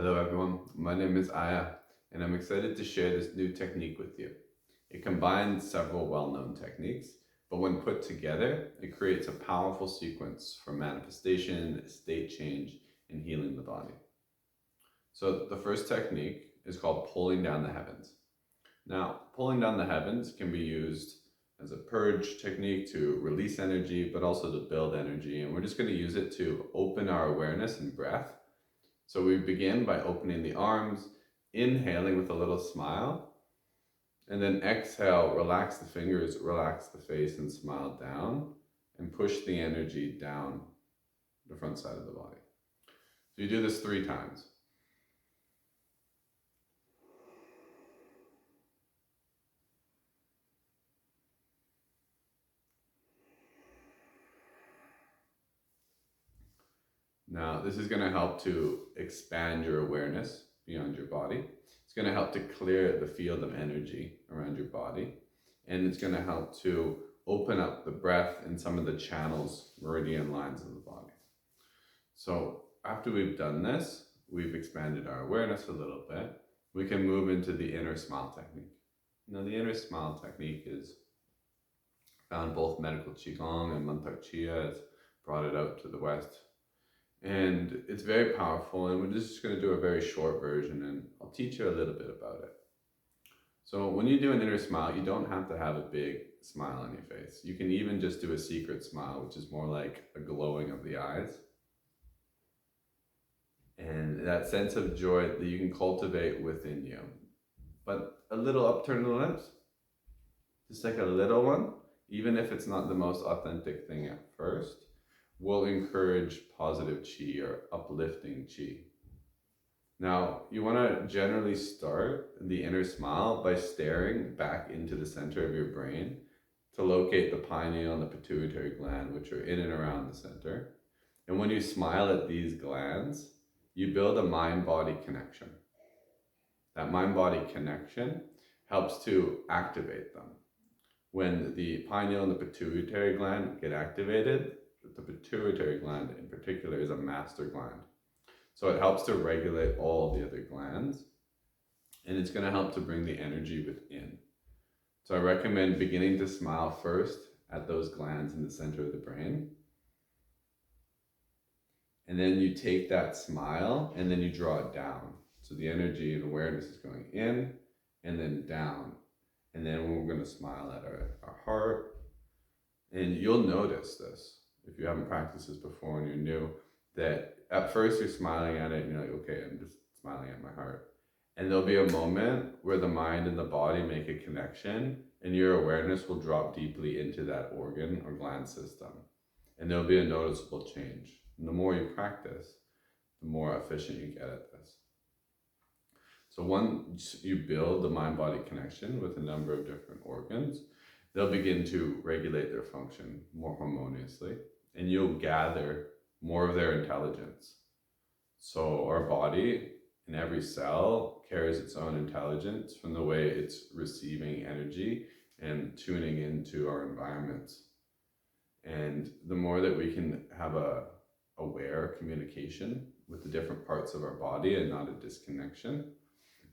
Hello everyone, my name is Aya and I'm excited to share this new technique with you. It combines several well-known techniques, but when put together, it creates a powerful sequence for manifestation, state change, and healing the body. So the first technique is called pulling down the heavens. Now, pulling down the heavens can be used as a purge technique to release energy, but also to build energy. And we're just going to use it to open our awareness and breath. So we begin by opening the arms, inhaling with a little smile, and then exhale, relax the fingers, relax the face, and smile down, and push the energy down the front side of the body. So you do this 3 times. Now, this is going to help to expand your awareness beyond your body. It's going to help to clear the field of energy around your body. And it's going to help to open up the breath and some of the channels, meridian lines of the body. So after we've done this, we've expanded our awareness a little bit. We can move into the inner smile technique. Now, the inner smile technique is found both medical Qigong and Mantak Chia has brought it out to the West. And it's very powerful, and we're just going to do a very short version, and I'll teach you a little bit about it. So when you do an inner smile, you don't have to have a big smile on your face. You can even just do a secret smile, which is more like a glowing of the eyes. And that sense of joy that you can cultivate within you. But a little upturn of the lips, just like a little one, even if it's not the most authentic thing at first, will encourage positive chi or uplifting chi. Now, you want to generally start the inner smile by staring back into the center of your brain to locate the pineal and the pituitary gland, which are in and around the center. And when you smile at these glands, you build a mind-body connection. That mind-body connection helps to activate them. When the pineal and the pituitary gland get activated, the pituitary gland in particular is a master gland. So it helps to regulate all the other glands, and it's going to help to bring the energy within. So I recommend beginning to smile first at those glands in the center of the brain. And then you take that smile and then you draw it down. So the energy and awareness is going in and then down. And then we're going to smile at our heart. And you'll notice this. If you haven't practiced this before and you're new, that at first you're smiling at it and you're like, okay, I'm just smiling at my heart. And there'll be a moment where the mind and the body make a connection and your awareness will drop deeply into that organ or gland system. And there'll be a noticeable change. And the more you practice, the more efficient you get at this. So once you build the mind-body connection with a number of different organs, they'll begin to regulate their function more harmoniously, and you'll gather more of their intelligence. So our body in every cell carries its own intelligence from the way it's receiving energy and tuning into our environments. And the more that we can have a aware communication with the different parts of our body and not a disconnection,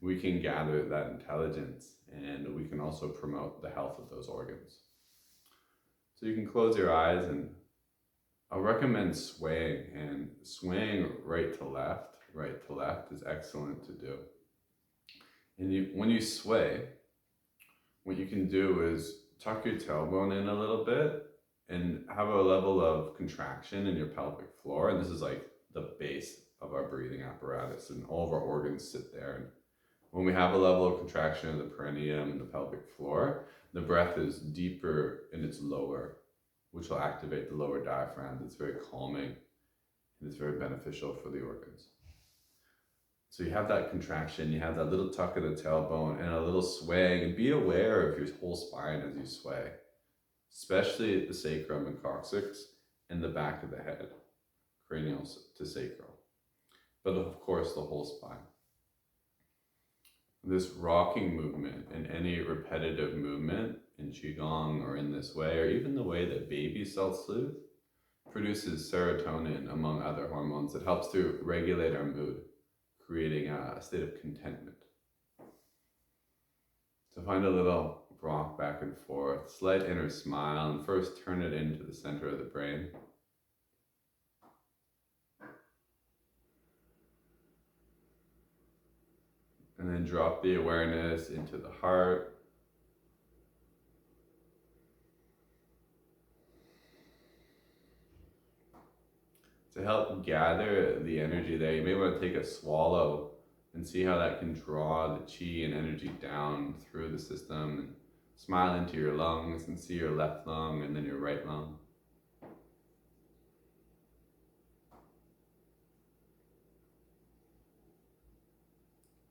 we can gather that intelligence, and we can also promote the health of those organs. So you can close your eyes, and I'll recommend swaying, and swaying right to left is excellent to do. And when you sway, what you can do is tuck your tailbone in a little bit and have a level of contraction in your pelvic floor. And this is like the base of our breathing apparatus, and all of our organs sit there. And when we have a level of contraction of the perineum and the pelvic floor, the breath is deeper and it's lower, which will activate the lower diaphragm. It's very calming and it's very beneficial for the organs. So you have that contraction, you have that little tuck of the tailbone and a little swaying, and be aware of your whole spine as you sway, especially the sacrum and coccyx and the back of the head, cranial to sacral, but of course the whole spine. This rocking movement and any repetitive movement in Qigong or in this way, or even the way that babies self-soothe, produces serotonin among other hormones that helps to regulate our mood, creating a state of contentment. So find a little rock back and forth, slight inner smile, and first turn it into the center of the brain. And then drop the awareness into the heart. To help gather the energy there, you may want to take a swallow and see how that can draw the chi and energy down through the system, and smile into your lungs and see your left lung and then your right lung.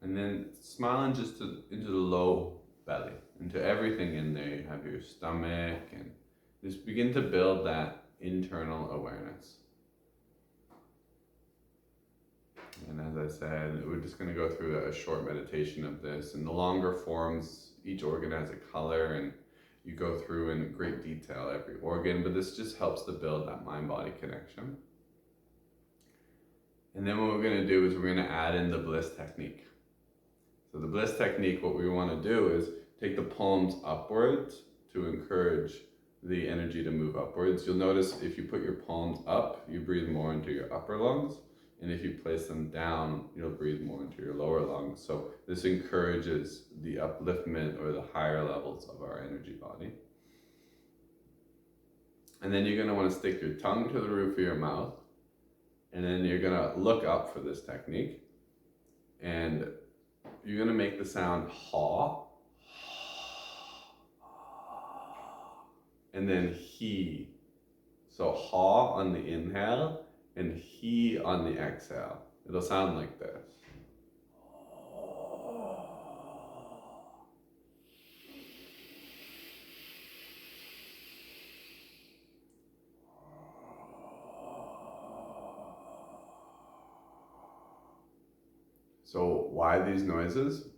And then smile into the low belly, into everything in there. You have your stomach, and just begin to build that internal awareness. And as I said, we're just going to go through a short meditation of this. In the longer forms, each organ has a color, and you go through in great detail every organ, but this just helps to build that mind-body connection. And then what we're going to do is we're going to add in the Bliss Technique. So the Bliss Technique, what we want to do is take the palms upwards to encourage the energy to move upwards. You'll notice if you put your palms up, you breathe more into your upper lungs. And if you place them down, you'll breathe more into your lower lungs. So this encourages the upliftment or the higher levels of our energy body. And then you're going to want to stick your tongue to the roof of your mouth. And then you're going to look up for this technique. And you're going to make the sound haw. And then he. So haw on the inhale and he on the exhale. It'll sound like this. So why these noises?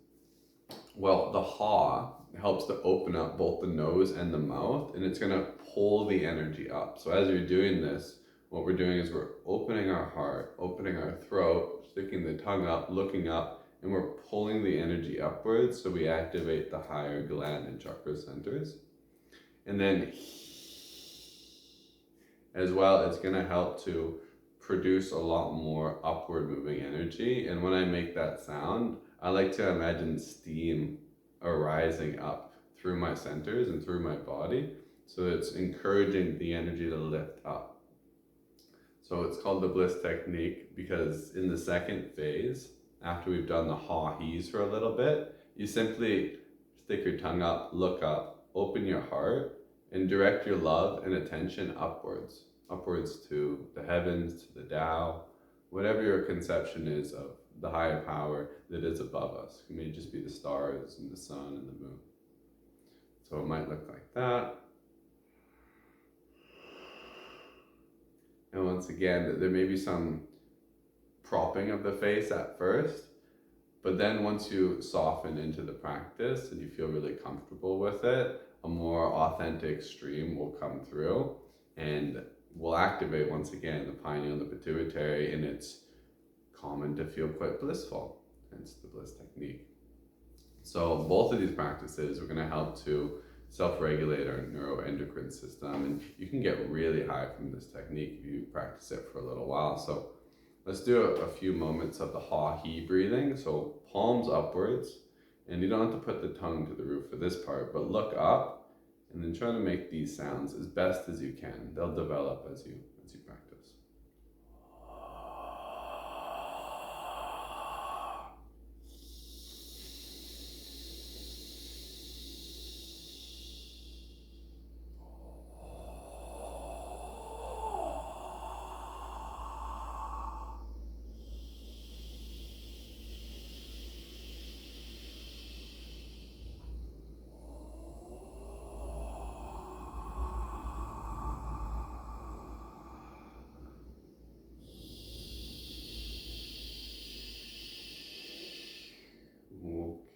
Well, the haw helps to open up both the nose and the mouth, and it's gonna pull the energy up. So as you're doing this, what we're doing is we're opening our heart, opening our throat, sticking the tongue up, looking up, and we're pulling the energy upwards so we activate the higher gland and chakra centers. And then as well, it's going to help to produce a lot more upward moving energy. And when I make that sound, I like to imagine steam arising up through my centers and through my body. So it's encouraging the energy to lift up. So it's called the Bliss Technique because in the second phase, after we've done the haw-hees for a little bit, you simply stick your tongue up, look up, open your heart, and direct your love and attention upwards to the heavens, to the Tao, whatever your conception is of the higher power that is above us. It may just be the stars and the sun and the moon. So it might look like that. And once again, there may be some propping of the face at first, but then once you soften into the practice and you feel really comfortable with it, a more authentic stream will come through and will activate once again the pineal and the pituitary, and it's common to feel quite blissful, hence the Bliss Technique. So both of these practices are going to help to self-regulate our neuroendocrine system, and you can get really high from this technique if you practice it for a little while. So let's do a few moments of the haw-he breathing. So palms upwards, and you don't have to put the tongue to the roof for this part, but look up and then try to make these sounds as best as you can. They'll develop as you practice.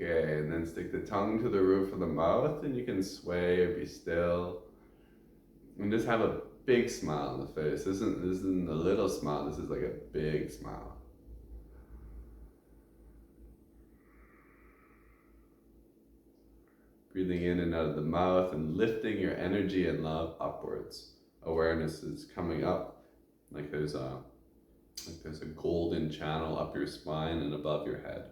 Okay, and then stick the tongue to the roof of the mouth, and you can sway or be still. And just have a big smile on the face. This isn't a little smile, this is like a big smile. Breathing in and out of the mouth and lifting your energy and love upwards. Awareness is coming up like there's a golden channel up your spine and above your head.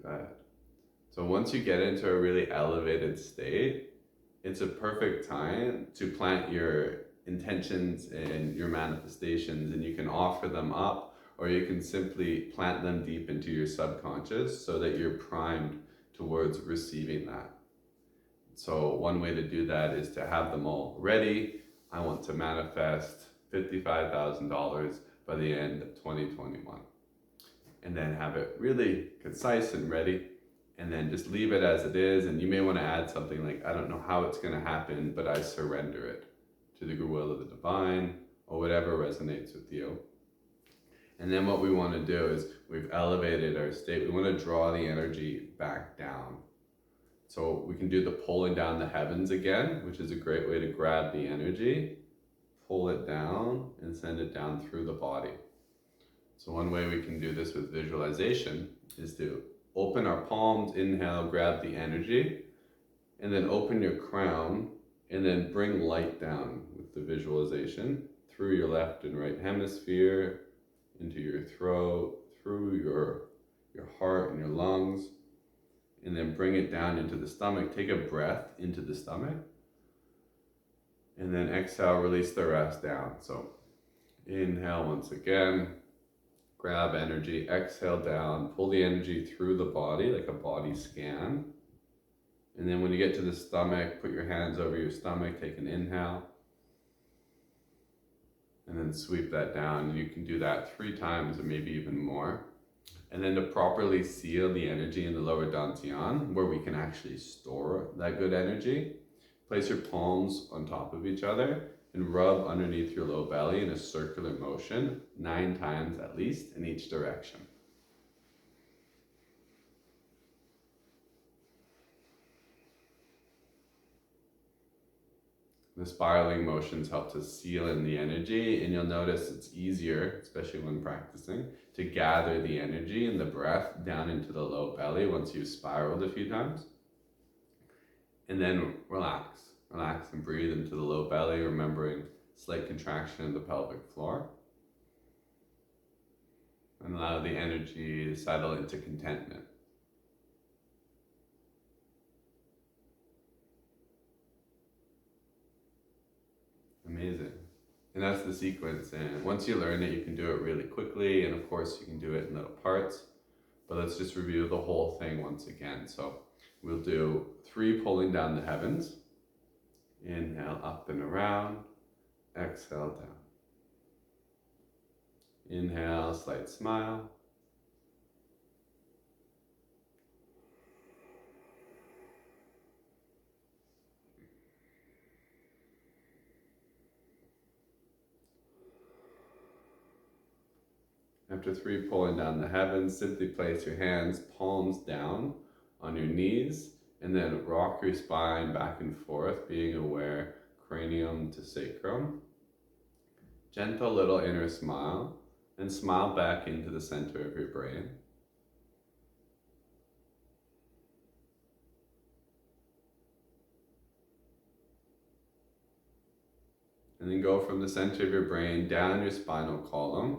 Good. So once you get into a really elevated state, it's a perfect time to plant your intentions and your manifestations, and you can offer them up, or you can simply plant them deep into your subconscious so that you're primed towards receiving that. So one way to do that is to have them all ready. I want to manifest $55,000 by the end of 2021. And then have it really concise and ready, and then just leave it as it is. And you may want to add something like, I don't know how it's going to happen, but I surrender it to the will of the divine, or whatever resonates with you. And then what we want to do is, we've elevated our state, we want to draw the energy back down. So we can do the pulling down the heavens again, which is a great way to grab the energy, pull it down and send it down through the body. So one way we can do this with visualization is to open our palms, inhale, grab the energy, and then open your crown, and then bring light down with the visualization through your left and right hemisphere, into your throat, through your heart and your lungs, and then bring it down into the stomach. Take a breath into the stomach, and then exhale, release the rest down. So inhale once again. Grab energy, exhale down, pull the energy through the body like a body scan. And then when you get to the stomach, put your hands over your stomach, take an inhale. And then sweep that down. And you can do that 3 times or maybe even more. And then to properly seal the energy in the lower dantian, where we can actually store that good energy, place your palms on top of each other and rub underneath your low belly in a circular motion 9 times at least in each direction. The spiraling motions help to seal in the energy, and you'll notice it's easier, especially when practicing, to gather the energy and the breath down into the low belly once you've spiraled a few times. And then relax. Relax and breathe into the low belly, remembering slight contraction of the pelvic floor. And allow the energy to settle into contentment. Amazing. And that's the sequence. And once you learn it, you can do it really quickly. And of course, you can do it in little parts. But let's just review the whole thing once again. So we'll do 3 pulling down the heavens. Inhale up and around, exhale down. Inhale, slight smile. After 3 pulling down the heavens, simply place your hands palms down on your knees, and then rock your spine back and forth, being aware, cranium to sacrum. Gentle little inner smile, and smile back into the center of your brain. And then go from the center of your brain down your spinal column,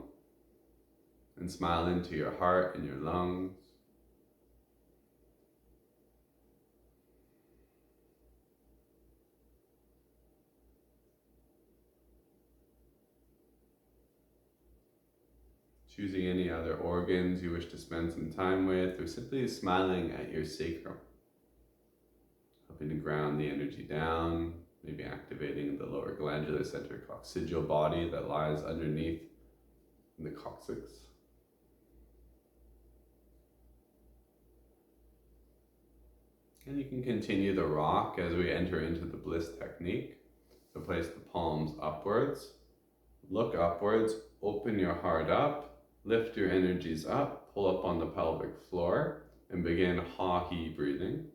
and smile into your heart and your lungs. Choosing any other organs you wish to spend some time with, or simply smiling at your sacrum. Helping to ground the energy down, maybe activating the lower glandular center coccygeal body that lies underneath the coccyx. And you can continue the rock as we enter into the Bliss Technique. So place the palms upwards, look upwards, open your heart up, lift your energies up, pull up on the pelvic floor, and begin hawww breathing.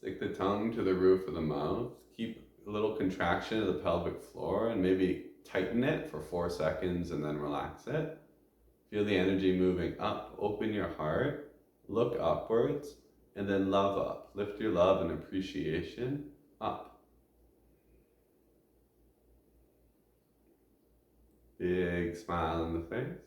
Stick the tongue to the roof of the mouth. Keep a little contraction of the pelvic floor and maybe tighten it for 4 seconds and then relax it. Feel the energy moving up. Open your heart. Look upwards and then love up. Lift your love and appreciation up. Big smile on the face.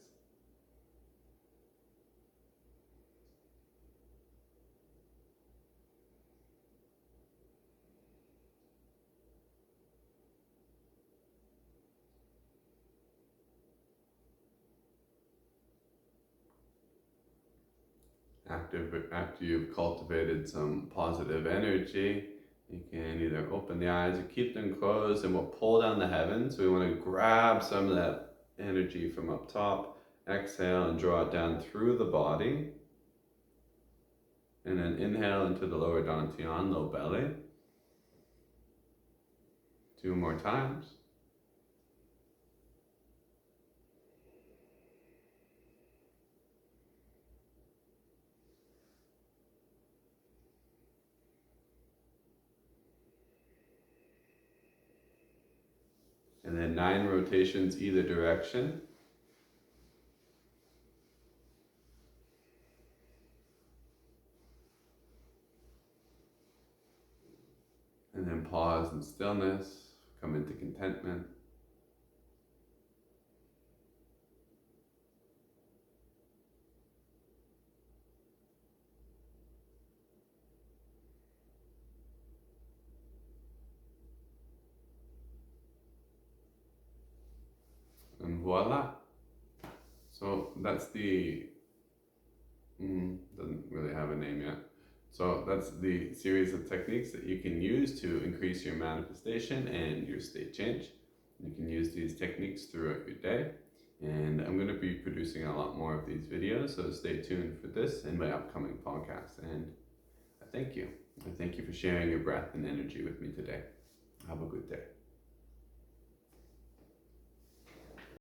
After you've cultivated some positive energy, you can either open the eyes or keep them closed, and we'll pull down the heavens. So we want to grab some of that energy from up top, exhale and draw it down through the body. And then inhale into the lower dantian, low belly. 2 more times. And then 9 rotations either direction. And then pause in stillness, come into contentment. And voila. So that's the, doesn't really have a name yet. So that's the series of techniques that you can use to increase your manifestation and your state change. You can use these techniques throughout your day. And I'm going to be producing a lot more of these videos, so stay tuned for this and my upcoming podcast. And I thank you. I thank you for sharing your breath and energy with me today. Have a good day.